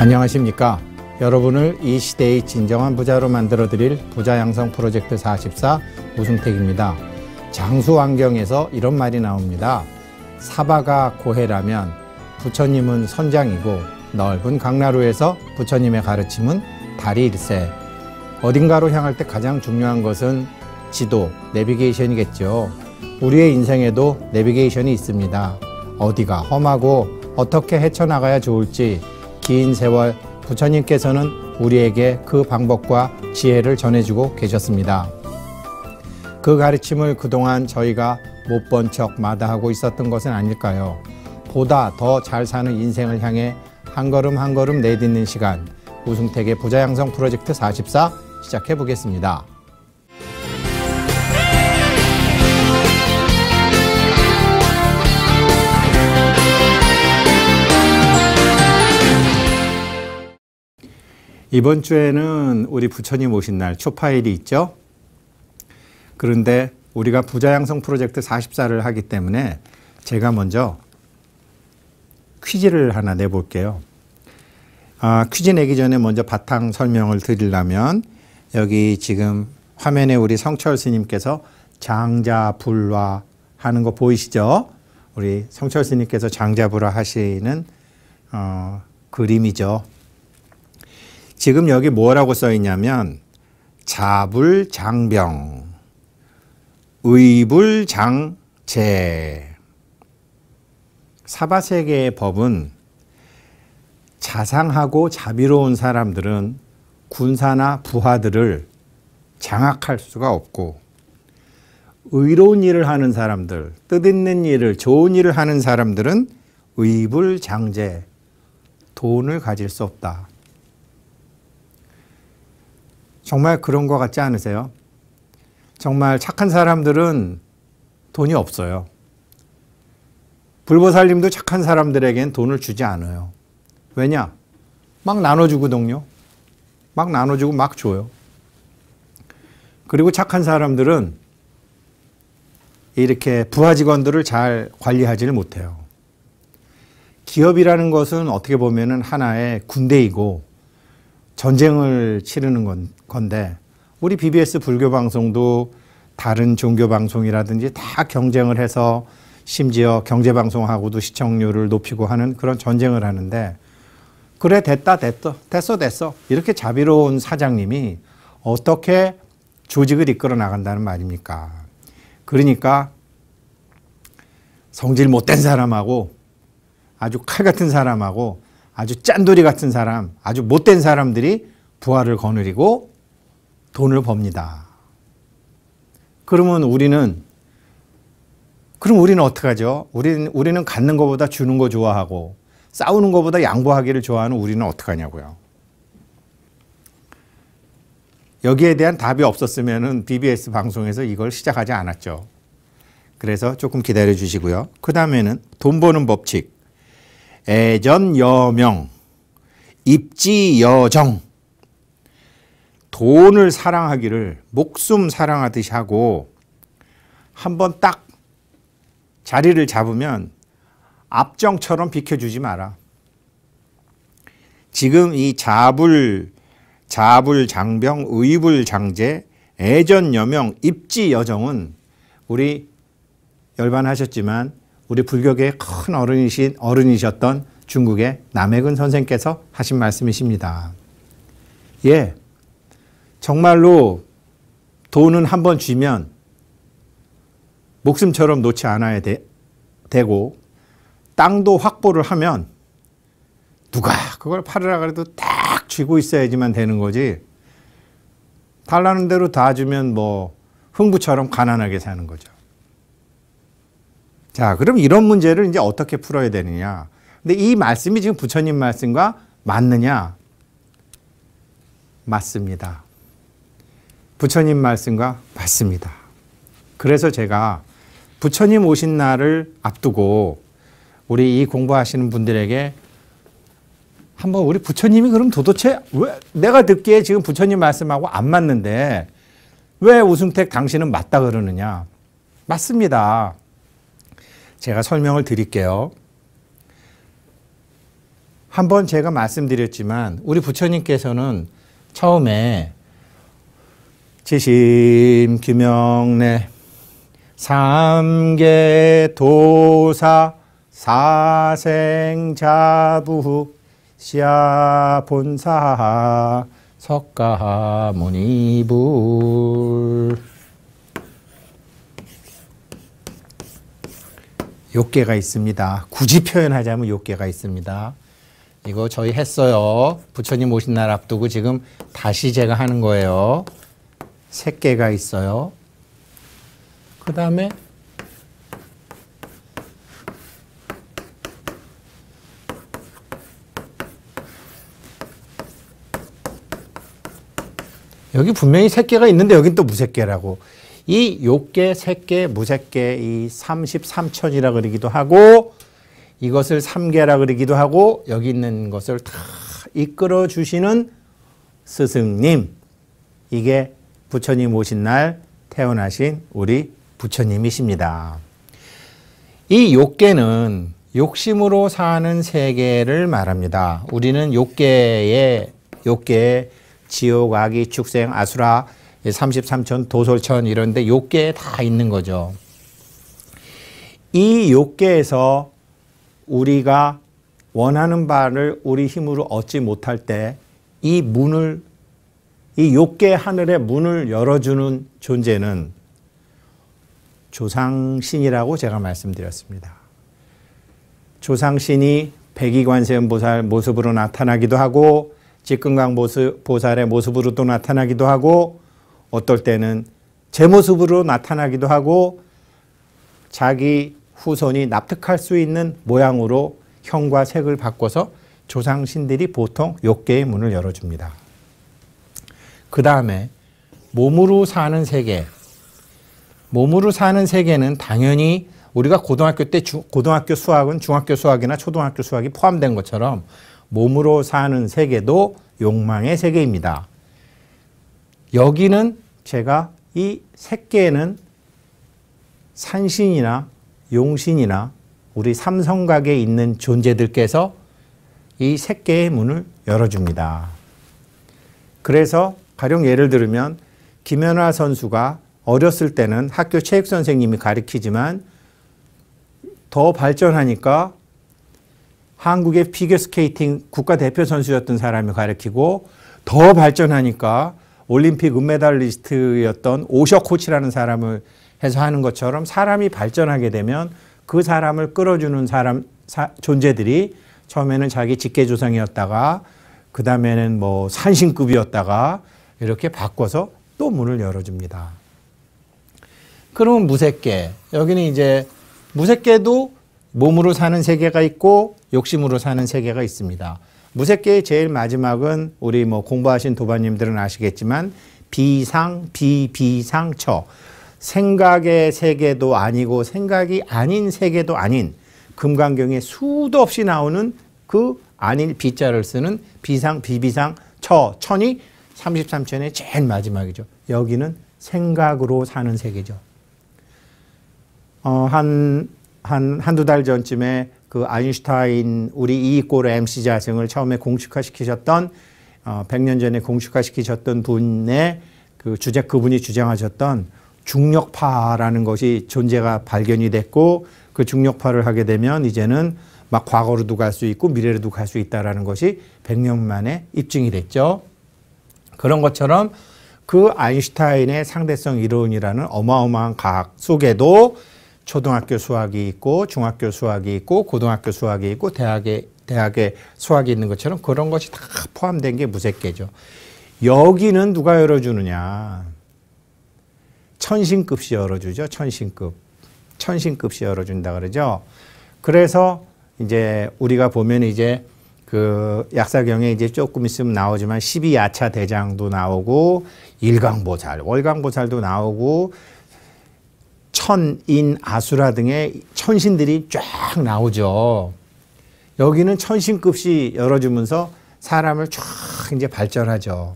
안녕하십니까. 여러분을 이 시대의 진정한 부자로 만들어드릴 부자 양성 프로젝트 44 우승택입니다. 장수 환경에서 이런 말이 나옵니다. 사바가 고해라면 부처님은 선장이고 넓은 강나루에서 부처님의 가르침은 다리일세. 어딘가로 향할 때 가장 중요한 것은 지도, 내비게이션이겠죠. 우리의 인생에도 내비게이션이 있습니다. 어디가 험하고 어떻게 헤쳐나가야 좋을지 긴 세월 부처님께서는 우리에게 그 방법과 지혜를 전해주고 계셨습니다. 그 가르침을 그동안 저희가 못 본 척 마다하고 있었던 것은 아닐까요? 보다 더 잘 사는 인생을 향해 한 걸음 한 걸음 내딛는 시간, 우승택의 부자 양성 프로젝트 44 시작해 보겠습니다. 이번 주에는 우리 부처님 오신 날 초파일이 있죠. 그런데 우리가 부자 양성 프로젝트 44를 하기 때문에 제가 먼저 퀴즈를 하나 내볼게요. 퀴즈 내기 전에 먼저 바탕 설명을 드리려면 여기 지금 화면에 우리 성철 스님께서 장자불화 하는 거 보이시죠? 우리 성철 스님께서 장자불화 하시는 그림이죠. 지금 여기 뭐라고 써 있냐면 자불장병, 의불장제. 사바세계의 법은 자상하고 자비로운 사람들은 군사나 부하들을 장악할 수가 없고, 의로운 일을 하는 사람들, 뜻있는 일을, 좋은 일을 하는 사람들은 의불장제, 돈을 가질 수 없다. 정말 그런 것 같지 않으세요? 정말 착한 사람들은 돈이 없어요. 불보살님도 착한 사람들에겐 돈을 주지 않아요. 왜냐? 막 나눠주거든요. 막 나눠주고 막 줘요. 그리고 착한 사람들은 이렇게 부하 직원들을 잘 관리하지를 못해요. 기업이라는 것은 어떻게 보면은 하나의 군대이고 전쟁을 치르는 건데, 우리 BBS 불교 방송도 다른 종교 방송이라든지 다 경쟁을 해서 심지어 경제 방송하고도 시청률을 높이고 하는 그런 전쟁을 하는데, 그래 됐어 이렇게 자비로운 사장님이 어떻게 조직을 이끌어 나간다는 말입니까? 그러니까 성질 못된 사람하고 아주 칼 같은 사람하고 아주 짠돌이 같은 사람, 아주 못된 사람들이 부하를 거느리고 돈을 법니다. 그럼 우리는 어떡하죠? 우리는 갖는 것보다 주는 거 좋아하고 싸우는 것보다 양보하기를 좋아하는 우리는 어떡하냐고요. 여기에 대한 답이 없었으면 BBS 방송에서 이걸 시작하지 않았죠. 그래서 조금 기다려 주시고요. 그 다음에는 돈 버는 법칙. 애전여명, 입지여정. 돈을 사랑하기를 목숨 사랑하듯이 하고, 한번 딱 자리를 잡으면 압정처럼 비켜주지 마라. 지금 이 자불장병, 의불장제, 애전여명, 입지여정은 우리 열반하셨지만 우리 불교계의 큰 어른이셨던 중국의 남해근 선생께서 하신 말씀이십니다. 예, 정말로 돈은 한번 쥐면 목숨처럼 놓지 않아야 되고, 땅도 확보를 하면 누가 그걸 팔으라 그래도 딱 쥐고 있어야지만 되는 거지, 달라는 대로 다 주면 뭐 흥부처럼 가난하게 사는 거죠. 자, 그럼 이런 문제를 이제 어떻게 풀어야 되느냐? 근데 이 말씀이 지금 부처님 말씀과 맞느냐? 맞습니다. 부처님 말씀과 맞습니다. 그래서 제가 부처님 오신 날을 앞두고 우리 이 공부하시는 분들에게 한번 우리 부처님이 그럼 도대체 왜, 내가 듣기에 지금 부처님 말씀하고 안 맞는데 왜 우승택 당신은 맞다 그러느냐? 맞습니다. 제가 설명을 드릴게요. 한번 제가 말씀드렸지만 우리 부처님께서는 처음에 지심 규명내 삼계 도사 사생자부 시야 본사 석가모니불 욕계가 있습니다. 굳이 표현하자면 욕계가 있습니다. 이거 저희 했어요. 부처님 오신 날 앞두고 지금 다시 제가 하는 거예요. 색계가 있어요. 그 다음에 여기 분명히 색계가 있는데 여긴 또 무색계라고. 이 욕계, 색계, 무색계 이 33천이라 그러기도 하고 이것을 삼계라 그러기도 하고 여기 있는 것을 다 이끌어 주시는 스승님. 이게 부처님 오신 날 태어나신 우리 부처님이십니다. 이 욕계는 욕심으로 사는 세계를 말합니다. 우리는 욕계에 지옥, 악이, 축생, 아수라, 33천, 도솔천 이런 데 욕계에 다 있는 거죠. 이 욕계에서 우리가 원하는 바를 우리 힘으로 얻지 못할 때 이 문을, 이 욕계 하늘의 문을 열어주는 존재는 조상신이라고 제가 말씀드렸습니다. 조상신이 백이관세음보살 모습으로 나타나기도 하고 직금강보살의 모습으로도 나타나기도 하고 어떨 때는 제 모습으로 나타나기도 하고 자기 후손이 납득할 수 있는 모양으로 형과 색을 바꿔서 조상신들이 보통 욕계의 문을 열어줍니다. 그 다음에 몸으로 사는 세계. 몸으로 사는 세계는 당연히 우리가 고등학교 때 고등학교 수학은 중학교 수학이나 초등학교 수학이 포함된 것처럼 몸으로 사는 세계도 욕망의 세계입니다. 여기는 제가 이 색계에는 산신이나 용신이나 우리 삼성각에 있는 존재들께서 이 색계의 문을 열어줍니다. 그래서 가령 예를 들면 김연아 선수가 어렸을 때는 학교 체육선생님이 가르치지만 더 발전하니까 한국의 피겨스케이팅 국가대표 선수였던 사람이 가르치고 더 발전하니까 올림픽 은메달리스트였던 오셔 코치라는 사람을 해서 하는 것처럼 사람이 발전하게 되면 그 사람을 끌어주는 존재들이 처음에는 자기 직계조상이었다가 그 다음에는 뭐 산신급이었다가 이렇게 바꿔서 또 문을 열어줍니다. 그러면 무색계. 여기는 이제 무색계도 몸으로 사는 세계가 있고 욕심으로 사는 세계가 있습니다. 무색계의 제일 마지막은 우리 뭐 공부하신 도반님들은 아시겠지만 비상처. 생각의 세계도 아니고 생각이 아닌 세계도 아닌 금강경에 수도 없이 나오는 그 아닌 비자를 쓰는 천이 33천의 제일 마지막이죠. 여기는 생각으로 사는 세계죠. 한두 달 전쯤에 그 아인슈타인 우리 이익고로 MC 자승을 처음에 공식화시키셨던 100년 전에 공식화시키셨던 분의 그분이 주장하셨던 중력파라는 것이 존재가 발견이 됐고 그 중력파를 하게 되면 이제는 막 과거로도 갈 수 있고 미래로도 갈 수 있다라는 것이 100년 만에 입증이 됐죠. 그런 것처럼 그 아인슈타인의 상대성 이론이라는 어마어마한 과학 속에도 초등학교 수학이 있고 중학교 수학이 있고 고등학교 수학이 있고 대학의 수학이 있는 것처럼 그런 것이 다 포함된 게 무색계죠. 여기는 누가 열어주느냐. 천신급시 열어주죠. 천신급시 열어준다 그러죠. 그래서 이제 우리가 보면 이제 그 약사경에 이제 조금 있으면 나오지만 12야차 대장도 나오고 일광보살, 월광보살도 나오고 천인 아수라 등의 천신들이 쫙 나오죠. 여기는 천신급시 열어주면서 사람을 쫙 이제 발전하죠.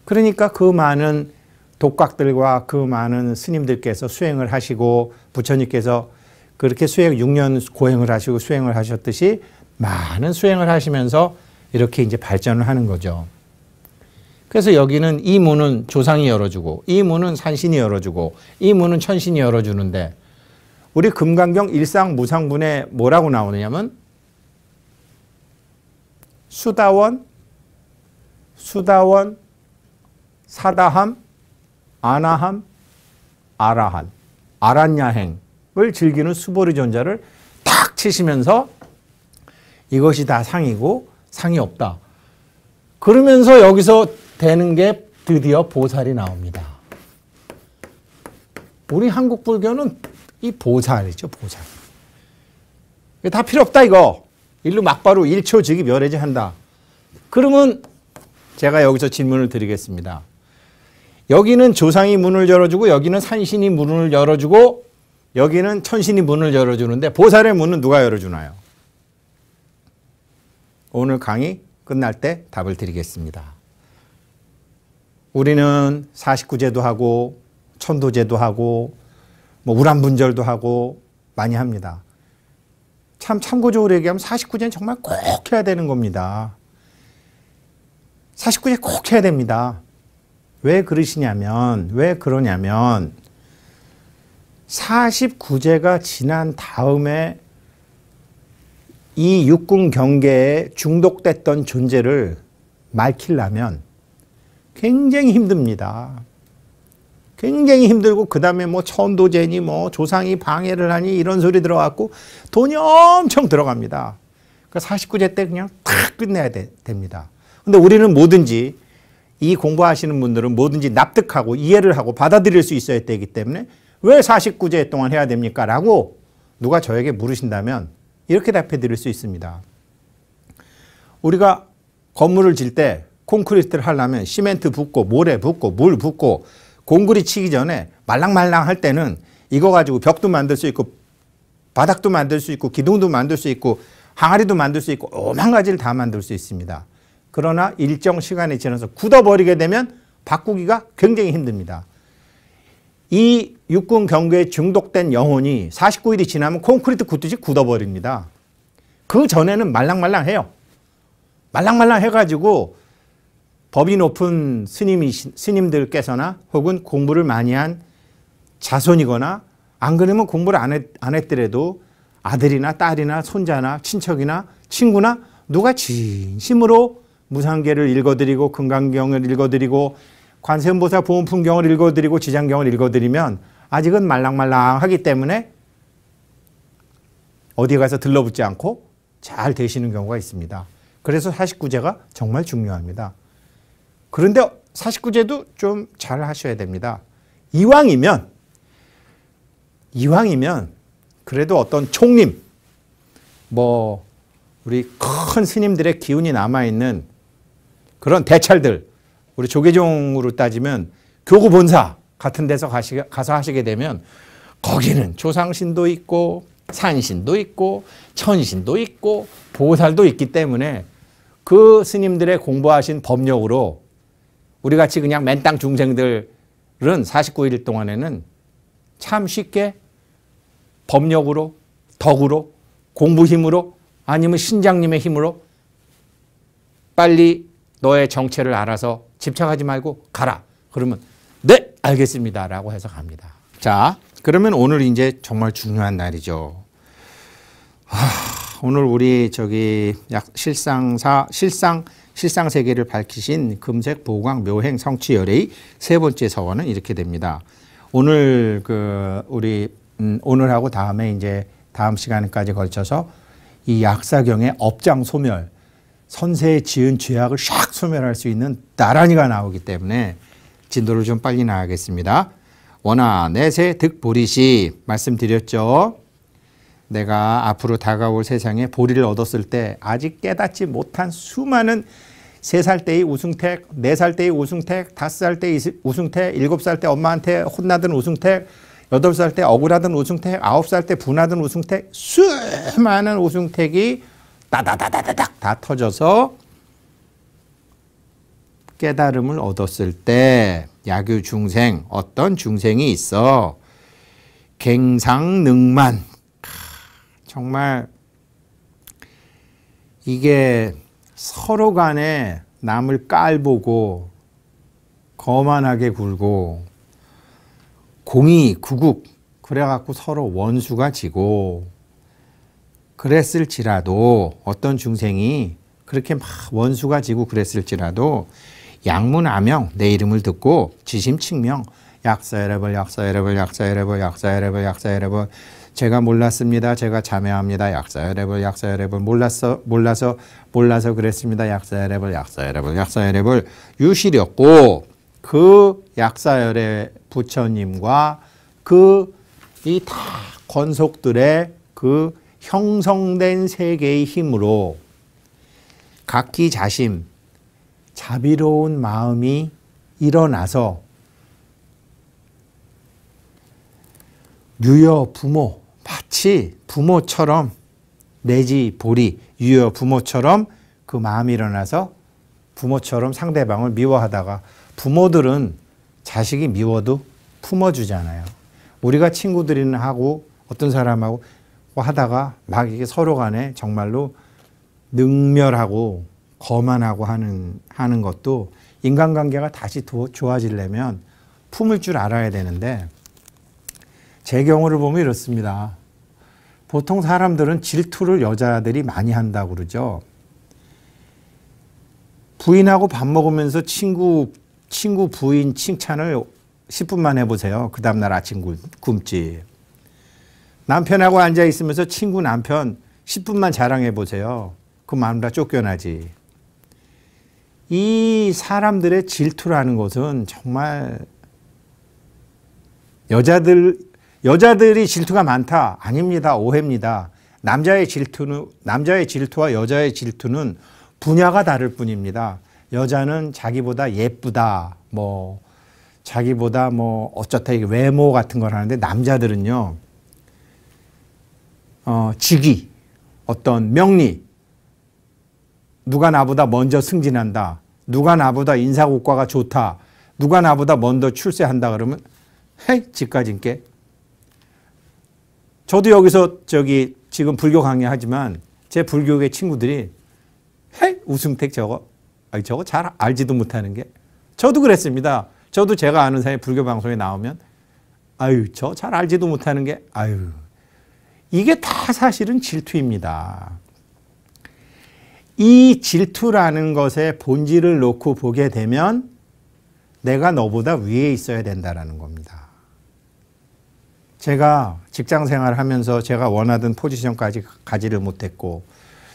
그러니까 그 많은 독각들과 그 많은 스님들께서 수행을 하시고 부처님께서 그렇게 수행 6년 고행을 하시고 수행을 하셨듯이 많은 수행을 하시면서 이렇게 이제 발전을 하는 거죠. 그래서 여기는 이 문은 조상이 열어주고, 이 문은 산신이 열어주고, 이 문은 천신이 열어주는데, 우리 금강경 일상무상분에 뭐라고 나오느냐면 수다원, 사다함, 아나함, 아라한, 아란야행을 즐기는 수보리 존자를 탁 치시면서 이것이 다 상이고 상이 없다. 그러면서 여기서 되는 게 드디어 보살이 나옵니다. 우리 한국 불교는 이 보살이죠, 보살. 다 필요 없다 이거. 일로 막바로 일초 즉위 멸해제 한다. 그러면 제가 여기서 질문을 드리겠습니다. 여기는 조상이 문을 열어주고 여기는 산신이 문을 열어주고 여기는 천신이 문을 열어주는데 보살의 문은 누가 열어주나요? 오늘 강의 끝날 때 답을 드리겠습니다. 우리는 49제도 하고 천도제도 하고 뭐 우람분절도 하고 많이 합니다. 참고적으로 얘기하면 49제는 정말 꼭 해야 되는 겁니다. 49제 꼭 해야 됩니다. 왜 그러냐면 49제가 지난 다음에 이 육군 경계에 중독됐던 존재를 맑히려면 굉장히 힘듭니다. 굉장히 힘들고 그 다음에 뭐 천도제니 뭐 조상이 방해를 하니 이런 소리 들어갔고 돈이 엄청 들어갑니다. 그러니까 49제 때 그냥 탁 끝내야 됩니다. 근데 우리는 뭐든지 이 공부하시는 분들은 뭐든지 납득하고 이해를 하고 받아들일 수 있어야 되기 때문에 왜 49제 동안 해야 됩니까? 라고 누가 저에게 물으신다면 이렇게 답해 드릴 수 있습니다. 우리가 건물을 질 때 콘크리트를 하려면 시멘트 붓고 모래 붓고 물 붓고 공구리 치기 전에 말랑말랑 할 때는 이거 가지고 벽도 만들 수 있고 바닥도 만들 수 있고 기둥도 만들 수 있고 항아리도 만들 수 있고 오만 가지를 다 만들 수 있습니다. 그러나 일정 시간이 지나서 굳어버리게 되면 바꾸기가 굉장히 힘듭니다. 이 육군 경계에 중독된 영혼이 49일이 지나면 콘크리트 굳듯이 굳어버립니다. 그 전에는 말랑말랑해요. 말랑말랑 해가지고 법이 높은 스님들께서나 혹은 공부를 많이 한 자손이거나 안 그러면 공부를 안 했더라도 아들이나 딸이나 손자나 친척이나 친구나 누가 진심으로 무상계를 읽어드리고 금강경을 읽어드리고 관세음보살 보온풍경을 읽어드리고 지장경을 읽어드리면 아직은 말랑말랑하기 때문에 어디 가서 들러붙지 않고 잘 되시는 경우가 있습니다. 그래서 49제가 정말 중요합니다. 그런데 49제도 좀 잘 하셔야 됩니다. 이왕이면 그래도 어떤 총림, 뭐 우리 큰 스님들의 기운이 남아있는 그런 대찰들, 우리 조계종으로 따지면 교구본사 같은 데서 가서 하시게 되면 거기는 조상신도 있고 산신도 있고 천신도 있고 보살도 있기 때문에 그 스님들의 공부하신 법력으로 우리 같이 그냥 맨땅 중생들은 49일 동안에는 참 쉽게 법력으로, 덕으로, 공부 힘으로 아니면 신장님의 힘으로 빨리 너의 정체를 알아서 집착하지 말고 가라. 그러면 네, 알겠습니다. 라고 해서 갑니다. 자, 그러면 오늘 이제 정말 중요한 날이죠. 오늘 우리 실상세계를 밝히신 금색 보광 묘행 성취열의 세 번째 서원은 이렇게 됩니다. 오늘 오늘하고 다음에 이제 다음 시간까지 걸쳐서 이 약사경의 업장 소멸, 선세에 지은 죄악을 샥 소멸할 수 있는 나란히가 나오기 때문에 진도를 좀 빨리 나가겠습니다. 원하 내세 득보리시 말씀드렸죠. 내가 앞으로 다가올 세상에 보리를 얻었을 때 아직 깨닫지 못한 수많은 3살 때의 우승택, 4살 때의 우승택, 5살 때의 우승택, 7살 때 엄마한테 혼나던 우승택, 8살 때 억울하던 우승택, 9살 때 분하던 우승택, 수많은 우승택이 따다다다닥 다 터져서 깨달음을 얻었을 때 야규 중생, 어떤 중생이 있어 갱상능만, 정말 이게 서로 간에 남을 깔보고 거만하게 굴고 공이 구국 그래갖고 서로 원수가 지고 그랬을지라도 어떤 중생이 그렇게 막 원수가 지고 그랬을지라도 양문아명 내 이름을 듣고 지심칭명 약사여러분 약사여러분 약사여러분 약사여러분 약사여러분 제가 몰랐습니다. 제가 자매합니다. 약사여러분 약사여러분 몰라서 그랬습니다. 약사여러분 약사여러분 약사여러분 유시렸고 그 약사열의 부처님과 그 이 다 권속들의 그 형성된 세계의 힘으로 각기 자심 자비로운 마음이 일어나서 유여 부모 마치 부모처럼 내지 보리 유여 부모처럼 그 마음이 일어나서 부모처럼 상대방을 미워하다가 부모들은 자식이 미워도 품어주잖아요. 우리가 친구들이나 하고 어떤 사람하고 하다가 막 이게 서로 간에 정말로 능멸하고 거만하고 하는 것도 인간관계가 다시 좋아지려면 품을 줄 알아야 되는데 제 경우를 보면 이렇습니다. 보통 사람들은 질투를 여자들이 많이 한다고 그러죠. 부인하고 밥 먹으면서 친구 부인 칭찬을 10분만 해보세요. 그 다음날 아침 굶지. 남편하고 앉아있으면서 친구 남편 10분만 자랑해보세요. 그 마음 다 쫓겨나지. 이 사람들의 질투라는 것은 정말 여자들이 질투가 많다. 아닙니다. 오해입니다. 남자의 질투와 여자의 질투는 분야가 다를 뿐입니다. 여자는 자기보다 예쁘다, 자기보다 어쩌다 이게 외모 같은 걸 하는데 남자들은요, 직위, 어떤 명리, 누가 나보다 먼저 승진한다, 누가 나보다 인사고과가 좋다, 누가 나보다 먼저 출세한다 그러면 헤이 집까진께. 저도 여기서 지금 불교 강의하지만 제 불교계 친구들이 헤이 우승택 저거 잘 알지도 못하는 게 저도 그랬습니다. 저도 제가 아는 사람이 불교 방송에 나오면 저 잘 알지도 못하는 게 이게 다 사실은 질투입니다. 이 질투라는 것의 본질을 놓고 보게 되면 내가 너보다 위에 있어야 된다는 겁니다. 제가 직장 생활을 하면서 제가 원하던 포지션까지 가지를 못했고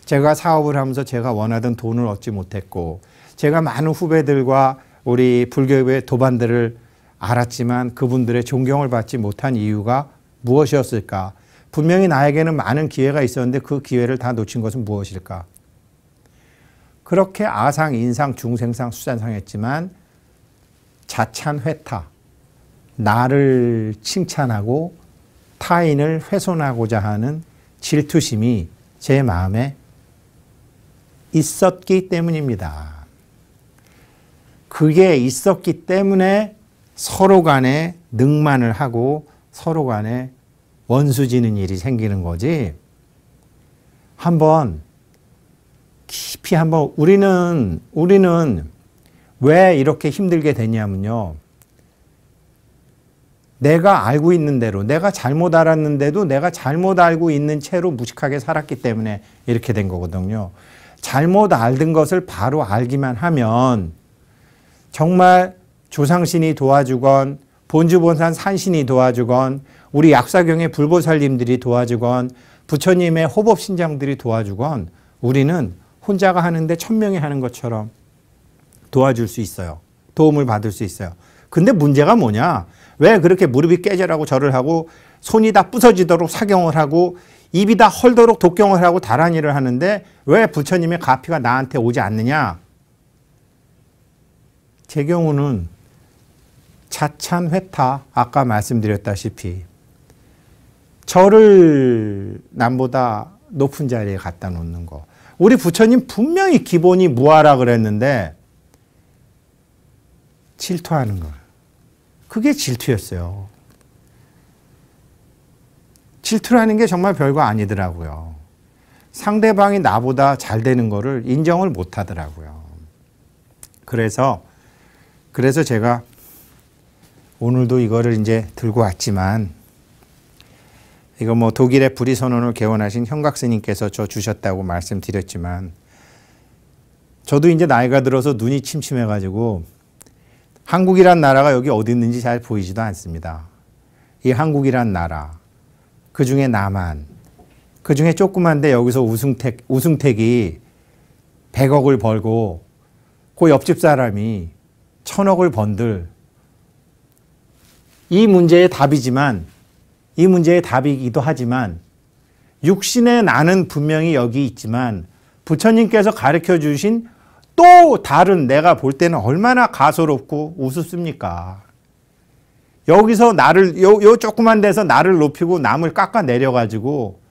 제가 사업을 하면서 제가 원하던 돈을 얻지 못했고 제가 많은 후배들과 우리 불교의 도반들을 알았지만 그분들의 존경을 받지 못한 이유가 무엇이었을까? 분명히 나에게는 많은 기회가 있었는데 그 기회를 다 놓친 것은 무엇일까? 그렇게 아상, 인상, 중생상, 수산상 했지만 자찬, 회타, 나를 칭찬하고 타인을 훼손하고자 하는 질투심이 제 마음에 있었기 때문입니다. 그게 있었기 때문에 서로 간에 능만을 하고 서로 간에 원수지는 일이 생기는 거지. 깊이 한번 우리는 왜 이렇게 힘들게 되냐면요. 내가 알고 있는 대로 내가 잘못 알았는데도 내가 잘못 알고 있는 채로 무식하게 살았기 때문에 이렇게 된 거거든요. 잘못 알던 것을 바로 알기만 하면 정말 조상신이 도와주건 본주본산 산신이 도와주건 우리 약사경의 불보살님들이 도와주건 부처님의 호법신장들이 도와주건 우리는 혼자가 하는데 1000명이 하는 것처럼 도와줄 수 있어요. 도움을 받을 수 있어요. 근데 문제가 뭐냐? 왜 그렇게 무릎이 깨져라고 절을 하고 손이 다 부서지도록 사경을 하고 입이 다 헐도록 독경을 하고 다란이를 하는데 왜 부처님의 가피가 나한테 오지 않느냐? 제 경우는 자찬, 회타, 아까 말씀드렸다시피 저를 남보다 높은 자리에 갖다 놓는 거. 우리 부처님 분명히 기본이 무아라 그랬는데 질투하는 거예요. 그게 질투였어요. 질투라는 게 정말 별거 아니더라고요. 상대방이 나보다 잘 되는 거를 인정을 못 하더라고요. 그래서 제가 오늘도 이거를 이제 들고 왔지만, 이거 뭐 독일의 불의선언을 개원하신 현각 스님께서 저 주셨다고 말씀드렸지만, 저도 이제 나이가 들어서 눈이 침침해가지고 한국이란 나라가 여기 어디 있는지 잘 보이지도 않습니다. 이 한국이란 나라, 그 중에 남한, 그 중에 조그만데 여기서 우승택이 100억을 벌고 그 옆집 사람이 1000억을 번들, 이 문제의 답이지만, 이 문제의 답이기도 하지만, 육신의 나는 분명히 여기 있지만 부처님께서 가르쳐 주신 또 다른, 내가 볼 때는 얼마나 가소롭고 우습습니까? 여기서 나를, 요 조그만 데서 나를 높이고 남을 깎아 내려가지고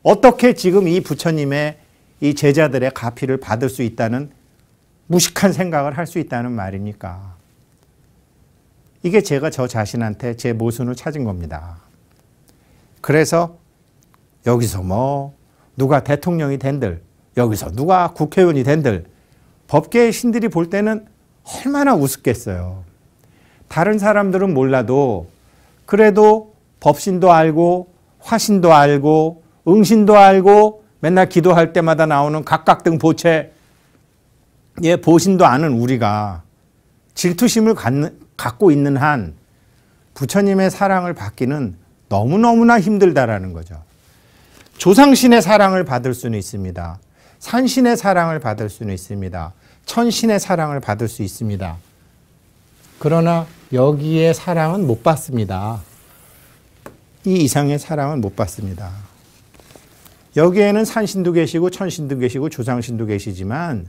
어떻게 지금 이 부처님의 이 제자들의 가피를 받을 수 있다는 무식한 생각을 할 수 있다는 말입니까? 이게 제가 저 자신한테 제 모순을 찾은 겁니다. 그래서 여기서 뭐 누가 대통령이 된들, 여기서 누가 국회의원이 된들, 법계의 신들이 볼 때는 얼마나 우습겠어요. 다른 사람들은 몰라도 그래도 법신도 알고 화신도 알고 응신도 알고 맨날 기도할 때마다 나오는 각각등 보채, 예, 보신도 아는 우리가 질투심을 갖고 있는 한 부처님의 사랑을 받기는 너무너무나 힘들다라는 거죠. 조상신의 사랑을 받을 수는 있습니다. 산신의 사랑을 받을 수는 있습니다. 천신의 사랑을 받을 수 있습니다. 그러나 여기에 사랑은 못 받습니다. 이 이상의 사랑은 못 받습니다. 여기에는 산신도 계시고 천신도 계시고 조상신도 계시지만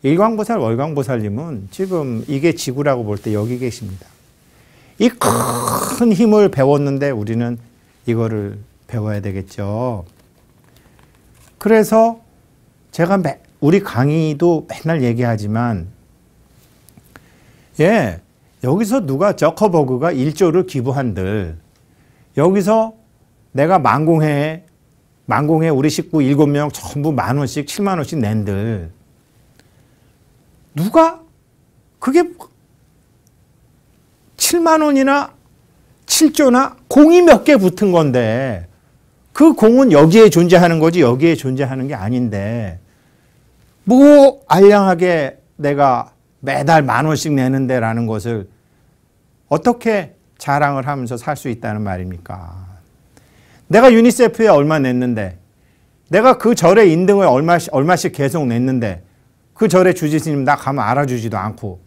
일광보살, 월광보살님은 지금 이게 지구라고 볼 때 여기 계십니다. 이 큰 힘을 배웠는데 우리는 이거를 배워야 되겠죠. 그래서 제가 우리 강의도 맨날 얘기하지만, 예, 여기서 누가 저커버그가 1조를 기부한들, 여기서 내가 만공회에 우리 식구 7명 전부 10,000원씩 70,000원씩 낸들, 누가 그게 70,000원이나 7조나 공이 몇 개 붙은 건데, 그 공은 여기에 존재하는 거지 여기에 존재하는 게 아닌데, 뭐 알량하게 내가 매달 10,000원씩 내는데 라는 것을 어떻게 자랑을 하면서 살 수 있다는 말입니까? 내가 유니세프에 얼마 냈는데, 내가 그 절에 인등을 얼마씩 계속 냈는데 그 절에 주지스님 나 가면 알아주지도 않고,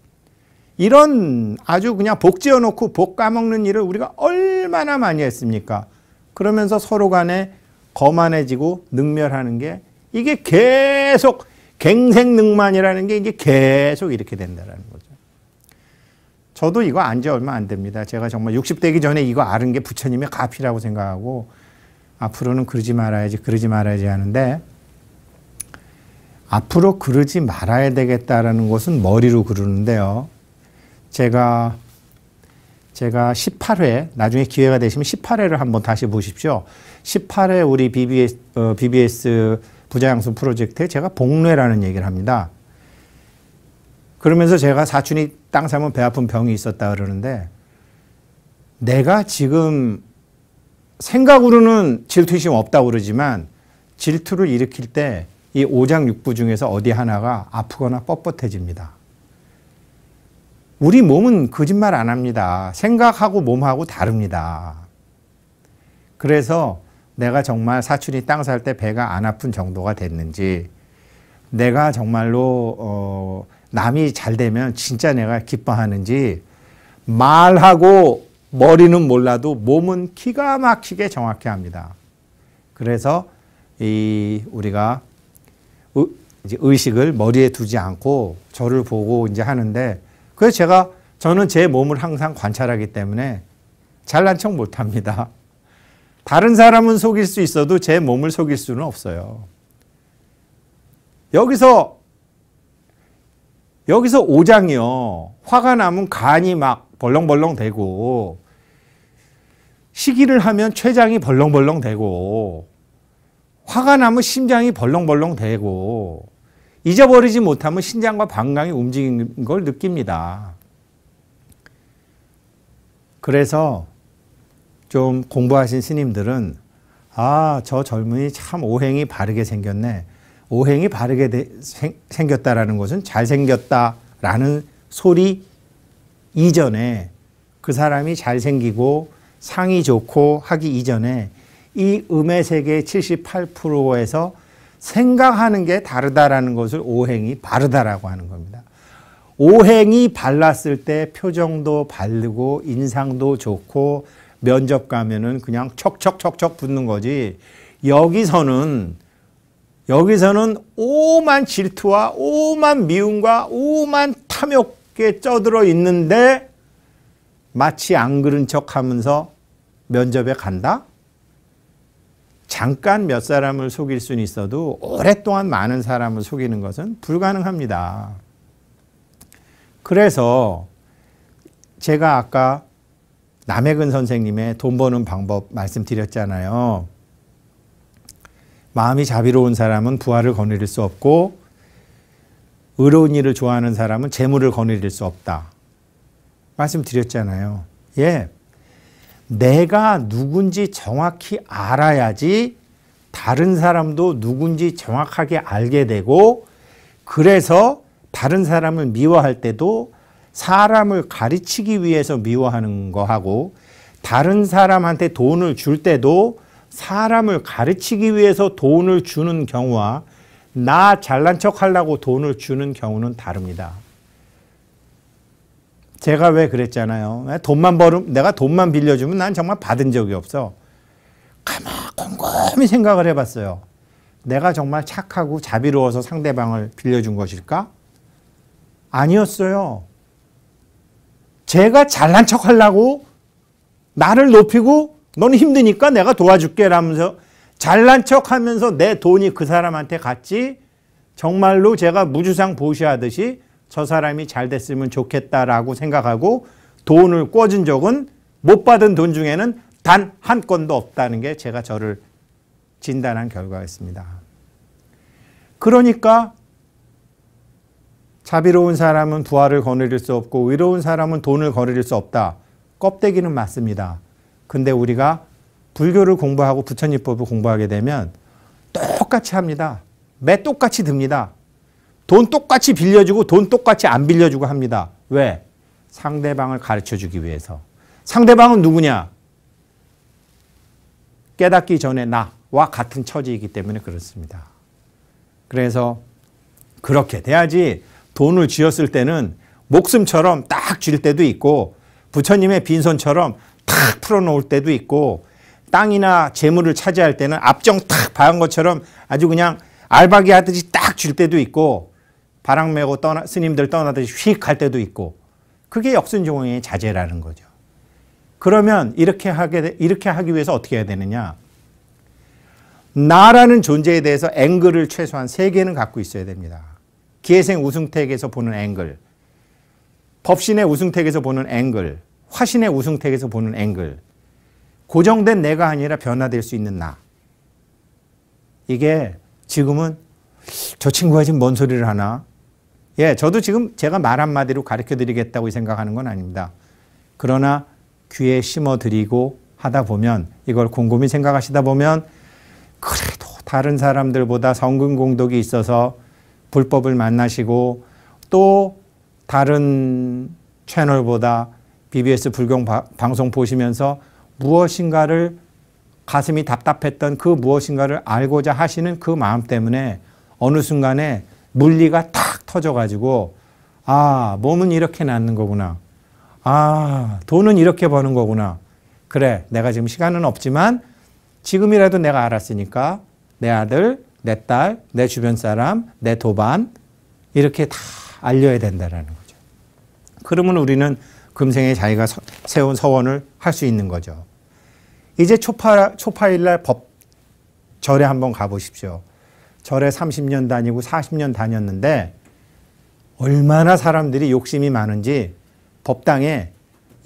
이런 아주 그냥 복 지어놓고 복 까먹는 일을 우리가 얼마나 많이 했습니까? 그러면서 서로 간에 거만해지고 능멸하는 게, 이게 계속 갱생능만이라는 게 이게 계속 이렇게 된다는 거죠. 저도 이거 안 지 얼마 안 됩니다. 제가 정말 60 되기 전에 이거 아는 게 부처님의 가피라고 생각하고 앞으로는 그러지 말아야지 하는데, 앞으로 그러지 말아야 되겠다라는 것은 머리로 그러는데요. 제가 18회, 나중에 기회가 되시면 18회를 한번 다시 보십시오. 18회 우리 BBS 부자양성 프로젝트에 제가 복뇌라는 얘기를 합니다. 그러면서 제가 사촌이 땅 사면 배 아픈 병이 있었다 그러는데, 내가 지금 생각으로는 질투심 없다고 그러지만 질투를 일으킬 때 이 오장육부 중에서 어디 하나가 아프거나 뻣뻣해집니다. 우리 몸은 거짓말 안 합니다. 생각하고 몸하고 다릅니다. 그래서 내가 정말 사촌이 땅 살 때 배가 안 아픈 정도가 됐는지, 내가 정말로 남이 잘 되면 진짜 내가 기뻐하는지, 말하고 머리는 몰라도 몸은 기가 막히게 정확히 합니다. 그래서 우리가 이제 의식을 머리에 두지 않고 저를 보고 이제 하는데, 그래서 저는 제 몸을 항상 관찰하기 때문에 잘난 척 못합니다. 다른 사람은 속일 수 있어도 제 몸을 속일 수는 없어요. 여기서 오장이요, 화가 나면 간이 막 벌렁벌렁 되고, 시기를 하면 췌장이 벌렁벌렁 되고, 화가 나면 심장이 벌렁벌렁 대고 잊어버리지 못하면 신장과 방광이 움직이는 걸 느낍니다. 그래서 좀 공부하신 스님들은 저 젊은이 참 오행이 바르게 생겼네. 오행이 바르게 생겼다라는 것은 잘생겼다라는 소리 이전에 그 사람이 잘생기고 상이 좋고 하기 이전에 이 음의 세계의 78%에서 생각하는 게 다르다라는 것을 오행이 바르다라고 하는 겁니다. 오행이 발랐을 때 표정도 바르고 인상도 좋고 면접 가면은 그냥 척척척척 붙는 거지. 여기서는 오만 질투와 오만 미움과 오만 탐욕에 쩌들어 있는데 마치 안 그런 척 하면서 면접에 간다? 잠깐 몇 사람을 속일 수는 있어도 오랫동안 많은 사람을 속이는 것은 불가능합니다. 그래서 제가 아까 남해근 선생님의 돈 버는 방법 말씀드렸잖아요. 마음이 자비로운 사람은 부활을 거느릴 수 없고 의로운 일을 좋아하는 사람은 재물을 거느릴 수 없다. 말씀드렸잖아요. 예, 내가 누군지 정확히 알아야지 다른 사람도 누군지 정확하게 알게 되고 그래서 다른 사람을 미워할 때도 사람을 가르치기 위해서 미워하는 거하고 다른 사람한테 돈을 줄 때도 사람을 가르치기 위해서 돈을 주는 경우와 나 잘난 척 하려고 돈을 주는 경우는 다릅니다. 제가 왜 그랬잖아요. 내가 돈만 빌려주면 난 정말 받은 적이 없어. 가만 곰곰이 생각을 해봤어요. 내가 정말 착하고 자비로워서 상대방을 빌려준 것일까? 아니었어요. 제가 잘난 척 하려고 나를 높이고 너는 힘드니까 내가 도와줄게 라면서 잘난 척 하면서 내 돈이 그 사람한테 갔지 정말로 제가 무주상 보시하듯이 저 사람이 잘 됐으면 좋겠다라고 생각하고 돈을 꿔준 적은 못 받은 돈 중에는 단 한 건도 없다는 게 제가 저를 진단한 결과였습니다. 그러니까 자비로운 사람은 부활을 거느릴 수 없고 의로운 사람은 돈을 거느릴 수 없다. 껍데기는 맞습니다. 근데 우리가 불교를 공부하고 부처님법을 공부하게 되면 똑같이 합니다. 매 똑같이 듭니다. 돈 똑같이 빌려주고 돈 똑같이 안 빌려주고 합니다. 왜? 상대방을 가르쳐주기 위해서. 상대방은 누구냐? 깨닫기 전에 나와 같은 처지이기 때문에 그렇습니다. 그래서 그렇게 돼야지 돈을 쥐었을 때는 목숨처럼 딱 쥘 때도 있고 부처님의 빈손처럼 탁 풀어놓을 때도 있고 땅이나 재물을 차지할 때는 앞정 탁 박은 것처럼 아주 그냥 알박이 하듯이 딱 쥘 때도 있고 바람 메고 스님들 떠나듯이 휙 갈 때도 있고 그게 역순종의 자제라는 거죠. 그러면 이렇게 하기 위해서 어떻게 해야 되느냐? 나라는 존재에 대해서 앵글을 최소한 3개는 갖고 있어야 됩니다. 기회생 우승택에서 보는 앵글, 법신의 우승택에서 보는 앵글, 화신의 우승택에서 보는 앵글, 고정된 내가 아니라 변화될 수 있는 나. 이게 지금은 저 친구가 지금 뭔 소리를 하나? 예, 저도 지금 제가 말 한마디로 가르쳐 드리겠다고 생각하는 건 아닙니다. 그러나 귀에 심어드리고 하다 보면 이걸 곰곰이 생각하시다 보면 그래도 다른 사람들보다 성근공덕이 있어서 불법을 만나시고 또 다른 채널보다 BBS 불경 방송 보시면서 무엇인가를 가슴이 답답했던 그 무엇인가를 알고자 하시는 그 마음 때문에 어느 순간에 물리가 탁 터져가지고 아, 몸은 이렇게 낳는 거구나. 아, 돈은 이렇게 버는 거구나. 그래, 내가 지금 시간은 없지만 지금이라도 내가 알았으니까 내 아들, 내 딸, 내 주변 사람, 내 도반 이렇게 다 알려야 된다는 거죠. 그러면 우리는 금생에 자기가 세운 서원을 할 수 있는 거죠. 이제 초파일날 절에 한번 가보십시오. 절에 30년 다니고 40년 다녔는데 얼마나 사람들이 욕심이 많은지 법당에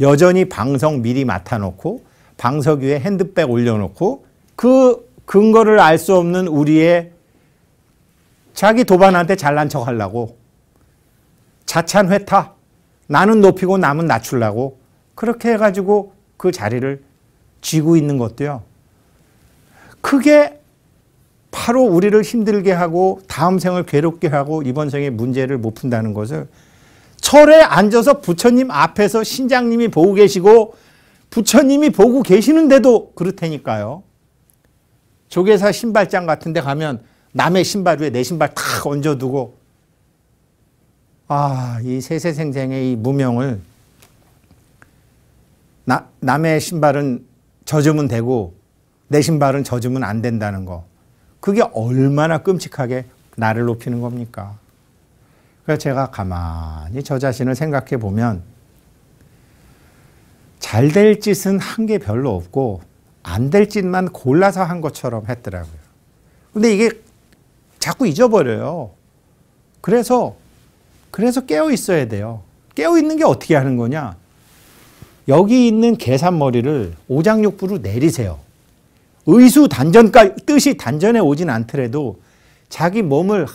여전히 방석 미리 맡아놓고 방석 위에 핸드백 올려놓고 그 근거를 알 수 없는 우리의 자기 도반한테 잘난 척 하려고 자찬 회타, 나는 높이고 남은 낮추려고 그렇게 해가지고 그 자리를 쥐고 있는 것도요. 그게 바로 우리를 힘들게 하고 다음 생을 괴롭게 하고 이번 생에 문제를 못 푼다는 것을 철에 앉아서 부처님 앞에서 신장님이 보고 계시고 부처님이 보고 계시는데도 그렇다니까요. 조계사 신발장 같은 데 가면 남의 신발 위에 내 신발 탁 얹어두고 이 세세생생의 이 무명을 남의 신발은 젖으면 되고 내 신발은 젖으면 안 된다는 거. 그게 얼마나 끔찍하게 나를 높이는 겁니까? 그래서 제가 가만히 저 자신을 생각해 보면 잘 될 짓은 한 게 별로 없고 안 될 짓만 골라서 한 것처럼 했더라고요. 근데 이게 자꾸 잊어버려요. 그래서 깨어 있어야 돼요. 깨어 있는 게 어떻게 하는 거냐? 여기 있는 계산머리를 오장육부로 내리세요. 의수단전까지 뜻이 단전에 오진 않더라도 자기 몸을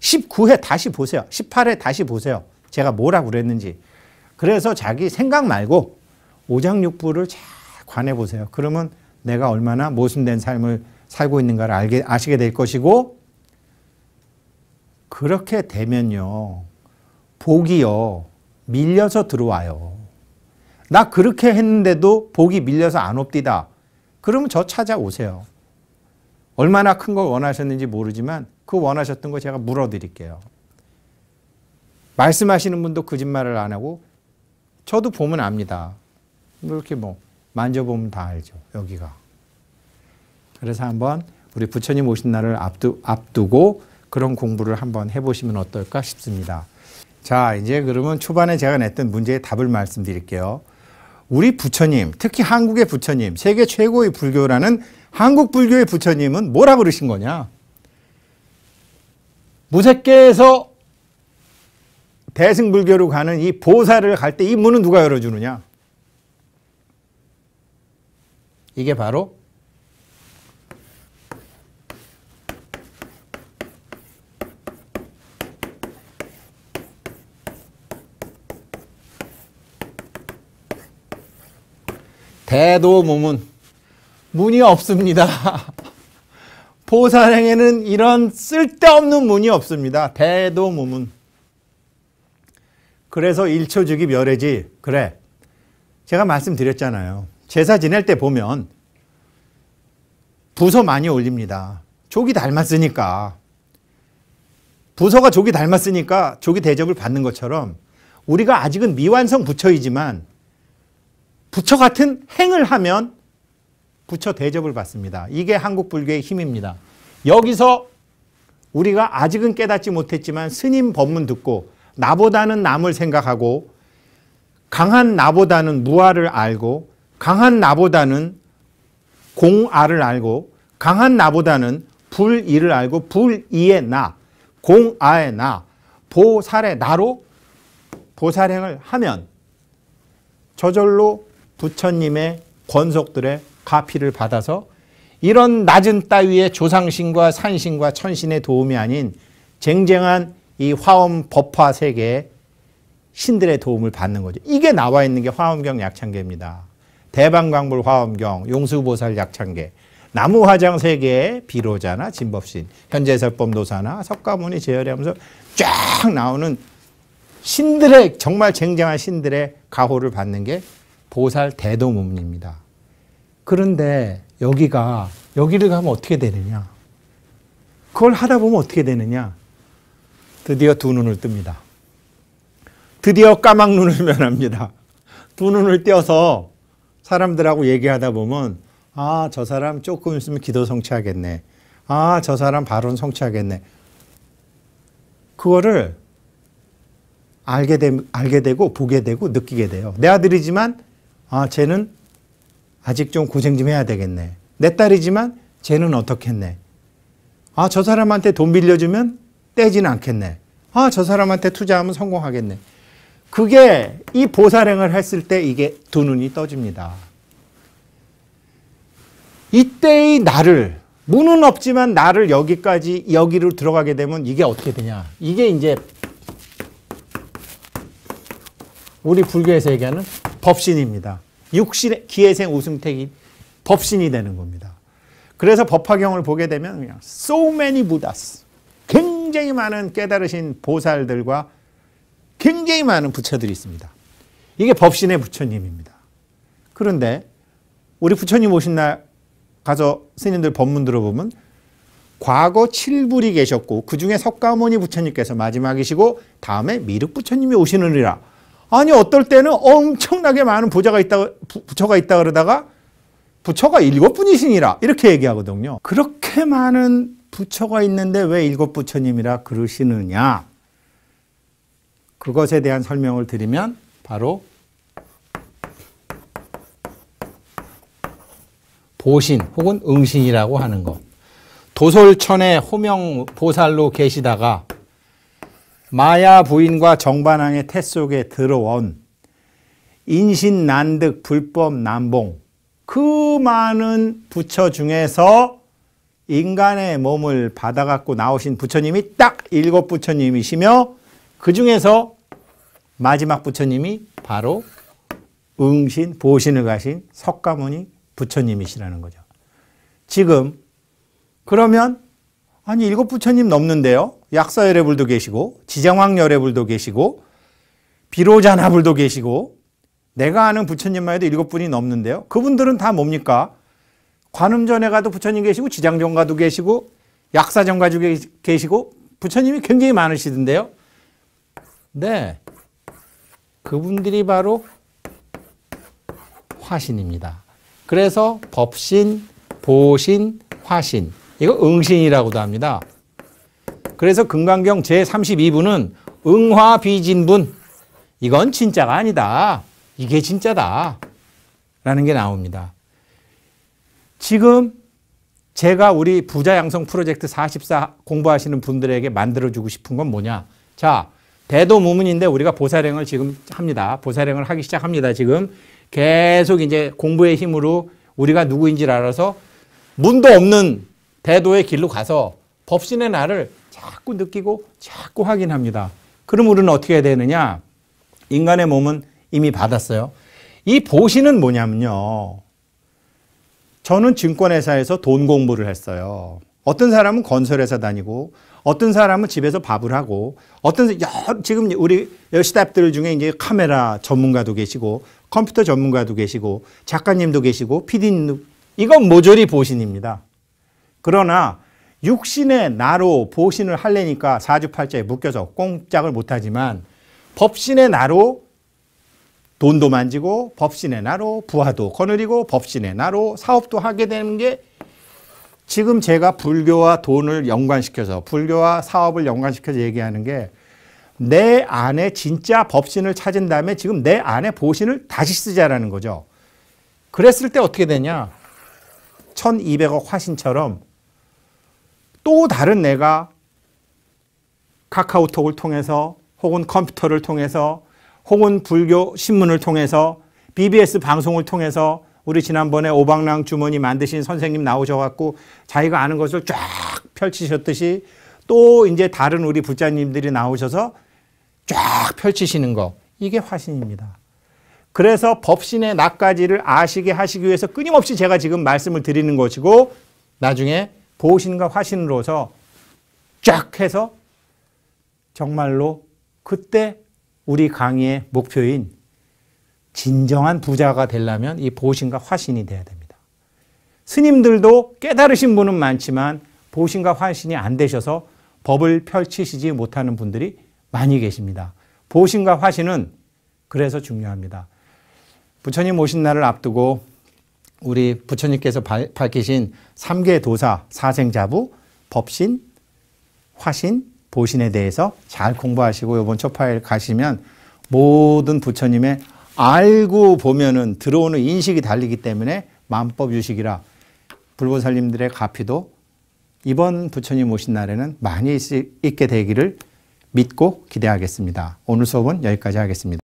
19회 다시 보세요. 18회 다시 보세요. 제가 뭐라고 그랬는지. 그래서 자기 생각 말고 오장육부를 잘 관해 보세요. 그러면 내가 얼마나 모순된 삶을 살고 있는가를 아시게 될 것이고, 그렇게 되면요, 복이요, 밀려서 들어와요. 나 그렇게 했는데도 복이 밀려서 안 옵디다. 그러면 저 찾아오세요. 얼마나 큰 걸 원하셨는지 모르지만 그 원하셨던 거 제가 물어드릴게요. 말씀하시는 분도 거짓말을 안 하고 저도 보면 압니다. 이렇게 만져보면 다 알죠. 여기가. 그래서 한번 우리 부처님 오신 날을 앞두고 그런 공부를 한번 해보시면 어떨까 싶습니다. 자, 이제 그러면 초반에 제가 냈던 문제의 답을 말씀드릴게요. 우리 부처님, 특히 한국의 부처님, 세계 최고의 불교라는 한국 불교의 부처님은 뭐라 그러신 거냐? 무색계에서 대승불교로 가는 이 보살을 갈 때 이 문은 누가 열어주느냐? 이게 바로 대도무문. 문이 없습니다. 보살행에는 이런 쓸데없는 문이 없습니다. 대도무문. 그래서 일초즉위 멸해지. 그래, 제가 말씀드렸잖아요. 제사 지낼 때 보면 부서 많이 올립니다. 족이 닮았으니까. 부서가 족이 닮았으니까 족이 대접을 받는 것처럼 우리가 아직은 미완성 부처이지만 부처 같은 행을 하면 부처 대접을 받습니다. 이게 한국 불교의 힘입니다. 여기서 우리가 아직은 깨닫지 못했지만 스님 법문 듣고 나보다는 남을 생각하고 강한 나보다는 무아를 알고 강한 나보다는 공아를 알고 강한 나보다는 불이를 알고 불이의 나, 공아의 나, 보살의 나로 보살행을 하면 저절로 부처님의 권속들의 가피를 받아서 이런 낮은 따위의 조상신과 산신과 천신의 도움이 아닌 쟁쟁한 이 화엄 법화 세계의 신들의 도움을 받는 거죠. 이게 나와 있는 게 화엄경 약창계입니다. 대방광불 화엄경, 용수보살 약창계, 나무화장 세계의 비로자나 진법신, 현재설법 노사나 석가모니 제열이 하면서 쫙 나오는 신들의, 정말 쟁쟁한 신들의 가호를 받는 게 보살 대도문입니다. 그런데 여기를 가면 어떻게 되느냐? 그걸 하다 보면 어떻게 되느냐? 드디어 두 눈을 뜹니다. 드디어 까막눈을 면합니다. 두 눈을 떼어서 사람들하고 얘기하다 보면 저 사람 조금 있으면 기도 성취하겠네. 저 사람 발언 성취하겠네. 그거를 알게 되고 보게 되고 느끼게 돼요. 내 아들이지만 쟤는 아직 좀 고생 좀 해야 되겠네. 내 딸이지만 쟤는 어떻겠네. 저 사람한테 돈 빌려주면 떼지는 않겠네. 저 사람한테 투자하면 성공하겠네. 그게 이 보살행을 했을 때 이게 두 눈이 떠집니다. 이때의 나를 문은 없지만 나를 여기로 들어가게 되면 이게 어떻게 되냐. 이게 이제 우리 불교에서 얘기하는 법신입니다. 육신의 기회생 우승택이 법신이 되는 겁니다. 그래서 법화경을 보게 되면 그냥 so many Buddhas, 굉장히 많은 깨달으신 보살들과 굉장히 많은 부처들이 있습니다. 이게 법신의 부처님입니다. 그런데 우리 부처님 오신 날 가서 스님들 법문 들어보면 과거 7불이 계셨고 그 중에 석가모니 부처님께서 마지막이시고 다음에 미륵 부처님이 오시느니라. 아니 어떨 때는 엄청나게 많은 부처가 있다 그러다가 부처가 7분이시니라 이렇게 얘기하거든요. 그렇게 많은 부처가 있는데 왜 7부처님이라 그러시느냐. 그것에 대한 설명을 드리면 바로 보신 혹은 응신이라고 하는 것. 도솔천에 호명보살로 계시다가 마야 부인과 정반왕의 태 속에 들어온 인신난득 불법 남봉 그 많은 부처 중에서 인간의 몸을 받아갖고 나오신 부처님이 딱 7부처님이시며 그 중에서 마지막 부처님이 바로 응신, 보신을 가신 석가모니 부처님이시라는 거죠. 지금 그러면 아니 7부처님 넘는데요. 약사열애불도 계시고 지장왕열애불도 계시고 비로자나불도 계시고 내가 아는 부처님만 해도 7분이 넘는데요. 그분들은 다 뭡니까? 관음전에 가도 부처님 계시고 지장전 가도 계시고 약사전 가도 계시고 부처님이 굉장히 많으시던데요. 네, 그분들이 바로 화신입니다. 그래서 법신, 보신, 화신, 이거 응신이라고도 합니다. 그래서 금강경 제32부는 응화비진분, 이건 진짜가 아니다. 이게 진짜다. 라는 게 나옵니다. 지금 제가 우리 부자양성 프로젝트 44 공부하시는 분들에게 만들어주고 싶은 건 뭐냐. 자, 대도무문인데 우리가 보살행을 지금 합니다. 보살행을 하기 시작합니다. 지금 계속 이제 공부의 힘으로 우리가 누구인지를 알아서 문도 없는 대도의 길로 가서 법신의 나를 자꾸 느끼고 자꾸 확인합니다. 그럼 우리는 어떻게 해야 되느냐? 인간의 몸은 이미 받았어요. 이 보신은 뭐냐면요. 저는 증권회사에서 돈 공부를 했어요. 어떤 사람은 건설회사 다니고 어떤 사람은 집에서 밥을 하고 지금 우리 스태프들 중에 이제 카메라 전문가도 계시고 컴퓨터 전문가도 계시고 작가님도 계시고 PD님도 이건 모조리 보신입니다. 그러나 육신의 나로 보신을 하려니까 사주팔자에 묶여서 꼼짝을 못하지만 법신의 나로 돈도 만지고 법신의 나로 부하도 거느리고 법신의 나로 사업도 하게 되는 게 지금 제가 불교와 돈을 연관시켜서 불교와 사업을 연관시켜서 얘기하는 게 내 안에 진짜 법신을 찾은 다음에 지금 내 안에 보신을 다시 쓰자라는 거죠. 그랬을 때 어떻게 되냐. 1200억 화신처럼 또 다른 내가 카카오톡을 통해서 혹은 컴퓨터를 통해서 혹은 불교 신문을 통해서 BBS 방송을 통해서 우리 지난번에 오방랑 주머니 만드신 선생님 나오셔갖고 자기가 아는 것을 쫙 펼치셨듯이 또 이제 다른 우리 부자님들이 나오셔서 쫙 펼치시는 거. 이게 화신입니다. 그래서 법신의 나까지를 아시게 하시기 위해서 끊임없이 제가 지금 말씀을 드리는 것이고 나중에 보신과 화신으로서 쫙 해서 정말로 그때 우리 강의의 목표인 진정한 부자가 되려면 이 보신과 화신이 돼야 됩니다. 스님들도 깨달으신 분은 많지만 보신과 화신이 안 되셔서 법을 펼치시지 못하는 분들이 많이 계십니다. 보신과 화신은 그래서 중요합니다. 부처님 오신 날을 앞두고 우리 부처님께서 밝히신 3계 도사, 사생자부, 법신, 화신, 보신에 대해서 잘 공부하시고 이번 초파일 가시면 모든 부처님의 알고 보면은 들어오는 인식이 달리기 때문에 만법유식이라 불보살님들의 가피도 이번 부처님 오신 날에는 많이 있게 되기를 믿고 기대하겠습니다. 오늘 수업은 여기까지 하겠습니다.